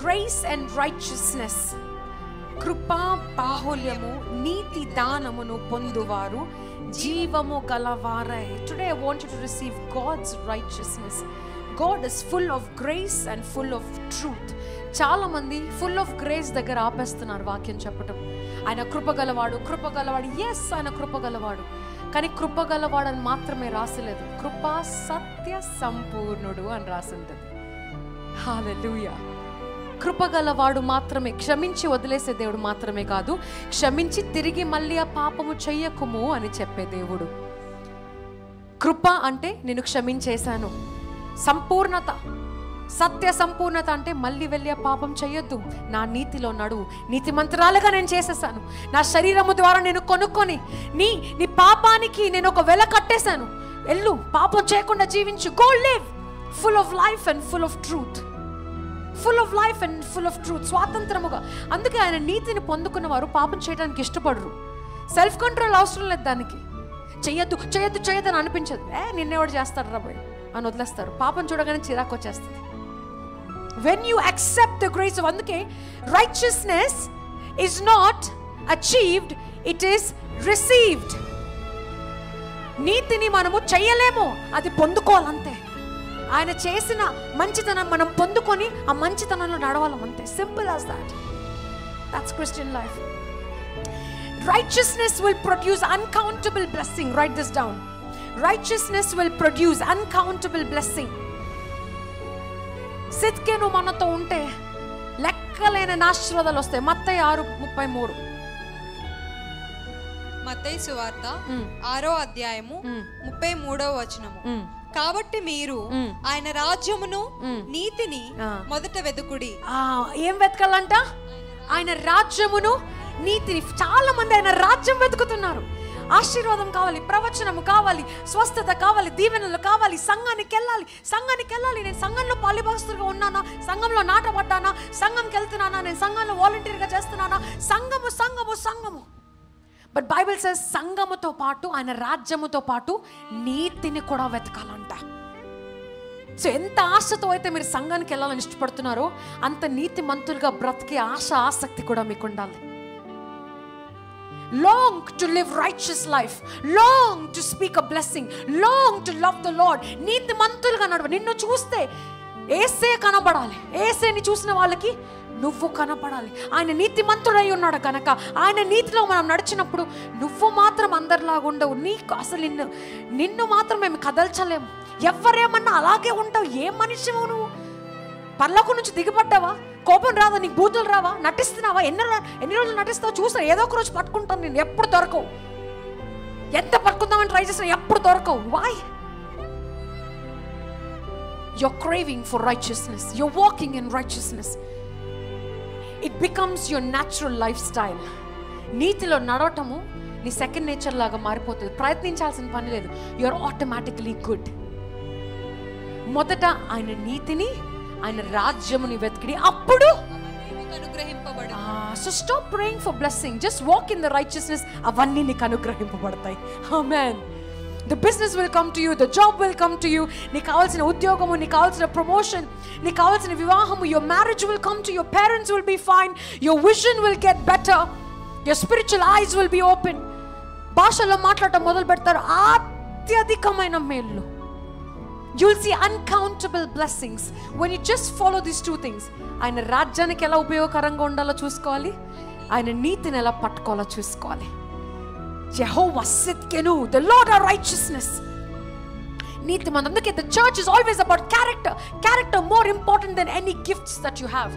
Grace and righteousness, కృపా బాహుల్యము నీతి దానమును పొందువారు జీవము గలవారై. Today I want you to receive God's righteousness. God is full of grace and full of truth. చాలా మంది full of grace దగ్గర ఆపేస్తున్నారు వాక్యం చెప్పటం. ఆయన కృపగలవాడు, కృపగలవాడు. ఎస్, ఆయన కృపగలవాడు, కానీ కృపగలవాడని మాత్రమే రాసలేదు, కృపా సత్య సంపూర్ణుడు అని రాసింది. హల్లెలూయా. కృపగలవాడు మాత్రమే, క్షమించి వదిలేసే దేవుడు మాత్రమే కాదు, క్షమించి తిరిగి మళ్ళీ ఆ పాపము చెయ్యకుము అని చెప్పే దేవుడు. కృప అంటే నేను క్షమించేశాను, సంపూర్ణత, సత్య సంపూర్ణత అంటే మళ్ళీ వెళ్ళి ఆ పాపం చెయ్యొద్దు, నా నీతిలో నడువు, నీతిమంతురాలుగా నేను చేసేసాను, నా శరీరము ద్వారా నేను కొనుక్కొని నీ పాపానికి నేను ఒక వెల కట్టేశాను, వెళ్ళు పాపం చేయకుండా జీవించు, go live full of life and full of truth, full of life and full of truth, స్వాతంత్రముగా. అందుకే ఆయన నీతిని పొందుకున్న వారు పాపం చేయడానికి ఇష్టపడరు. సెల్ఫ్ కంట్రోల్ అవసరం లేదు, దానికి చెయ్యొద్దు చెయ్యొద్దు చెయ్యొద్దు అని అనిపించదు. నిన్నెవడు చేస్తాడు రాబోయ్ అని వదిలేస్తారు. పాపం చూడగానే చిరాకు వచ్చేస్తుంది. When you accept the grace of, అందుకే righteousness is not achieved, it is received. నీతిని మనము చెయ్యలేము, అది పొందుకోవాలంతే. ఆయన చేసిన మంచితనం మనం పొందుకొని ఆ మంచితనంలో నడవాలం అంతే. Simple as that. That's Christian life. Righteousness will produce uncountable blessing. Write this down. Righteousness will produce uncountable blessing. సిద్కేను మనతో ఉంటే లెక్కలేని ఆశీర్వాదాలు వస్తాయి. మత్తయి 6:33. మత్తయి సువార్త 6వ అధ్యాయము 33వ వచనము. కాబట్టి మీరు ఆయన రాజ్యమును నీతిని మొదట వెతుకుడి. ఏం వెతకాలంట? ఆయన రాజ్యమును నీతిని. చాలా మంది ఆయన రాజ్యం వెతుకుతున్నారు. ఆశీర్వాదం కావాలి, ప్రవచనము కావాలి, స్వస్థత కావాలి, దీవెనలు కావాలి, సంఘానికి వెళ్ళాలి. నేను సంఘంలో పాలిభాగస్తులుగా ఉన్నానా, సంఘంలో నాటబడ్డానా, సంఘంకి వెళ్తున్నానా, నేను సంఘంలో వాలంటీర్గా చేస్తున్నానా, సంఘము. బట్ బైబిల్ సేస్ సంఘముతో పాటు ఆయన రాజ్యముతో పాటు నీతిని కూడా వెతకాలంట. సో ఎంత ఆశతో అయితే మీరు సంఘానికి వెళ్ళాలని ఇష్టపడుతున్నారో అంత నీతిమంతులుగా బ్రతికే ఆసక్తి కూడా మీకు ఉండాలి. Long to live righteous life, long to speak a blessing, long to love the Lord. నీతిమంతులుగా నడవ. నిన్ను చూస్తే యేసే కనబడాలి. యేసేని చూసిన వాళ్ళకి నువ్వు కనపడాలి. ఆయన నీతిమంతుడై ఉన్నాడు కనుక ఆయన నీతిలో మనం నడిచినప్పుడు నువ్వు మాత్రం అందరిలాగా ఉండవు. నీకు అసలు నిన్ను మాత్రం మేము కదల్చలేము. ఎవరేమన్నా అలాగే ఉంటావు. ఏ మనిషివు నువ్వు? పర్లోకం నుంచి దిగిపడ్డావా? కోపం రాదా? నీకు బూతులు రావా? నటిస్తున్నావా? ఎన్ని రోజులు నటిస్తావు? చూసా, ఏదో ఒక రోజు పట్టుకుంటాను నేను. ఎప్పుడు దొరకవు. ఎంత పట్టుకుందామని ట్రై చేసినా ఎప్పుడు దొరకవు. Why? You're craving for righteousness. You're walking in righteousness. It becomes your natural lifestyle. నీతిలో నడవటము నీ సెకండ్ నేచర్ లాగా మారిపోతుంది. ప్రయత్నించాల్సిన పని లేదు. You're automatically good. మొదట ఆయన నీతిని, ఆయన రాజ్యముని వెతికిడి, అప్పుడు అనుగ్రహింపబడు. So stop praying for blessing. Just walk in the righteousness. అవన్నీ నీకు అనుగ్రహింపబడతాయి. Amen. The business will come to you, the job will come to you. నీకు కావాల్సిన ఉద్యోగము, నీకు కావాల్సిన ప్రమోషన్, నీకు కావాల్సిన వివాహము, your marriage will come to you, your parents will be fine, your vision will get better, your spiritual eyes will be open. భాషలో మాట్లాడటం మొదలు పెడతారు. అత్యధికమైన మేలు. You'll see uncountable blessings when you just follow these two things. ఆయన రాజ్యానికి ఎలా ఉపయోగకరంగా ఉండాలో చూసుకోవాలి, ఆయన నీతిని ఎలా పట్టుకోవాలో చూసుకోవాలి. Jehovah Sidkenu, the Lord our righteousness. నీతిమంతుడు. అందుకే the church is always about character more important than any gifts that you have.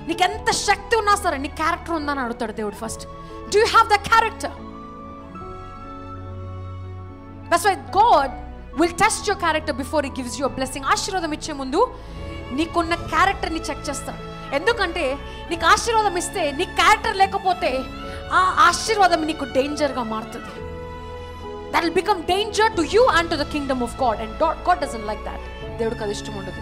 నీకు ఎంత శక్తి ఉన్నా సరే నీ క్యారెక్టర్ ఉందని అడుగుతాడు దేవుడు first. Do you have the character? That's why God will test your character before he gives you a blessing. ఆశీర్వాదం ఇచ్చే ముందు నీకున్న క్యారెక్టర్ని చెక్ చేస్తాడు. ఎందుకంటే నీకు ఆశీర్వాదం ఇస్తే నీ క్యారెక్టర్ లేకపోతే ఆ ఆశీర్వాదం నీకు డేంజర్గా మారుతుంది. That will become danger to you and to the kingdom of God, and God doesn't like that. దేవుడికి అది ఇష్టం ఉండదు.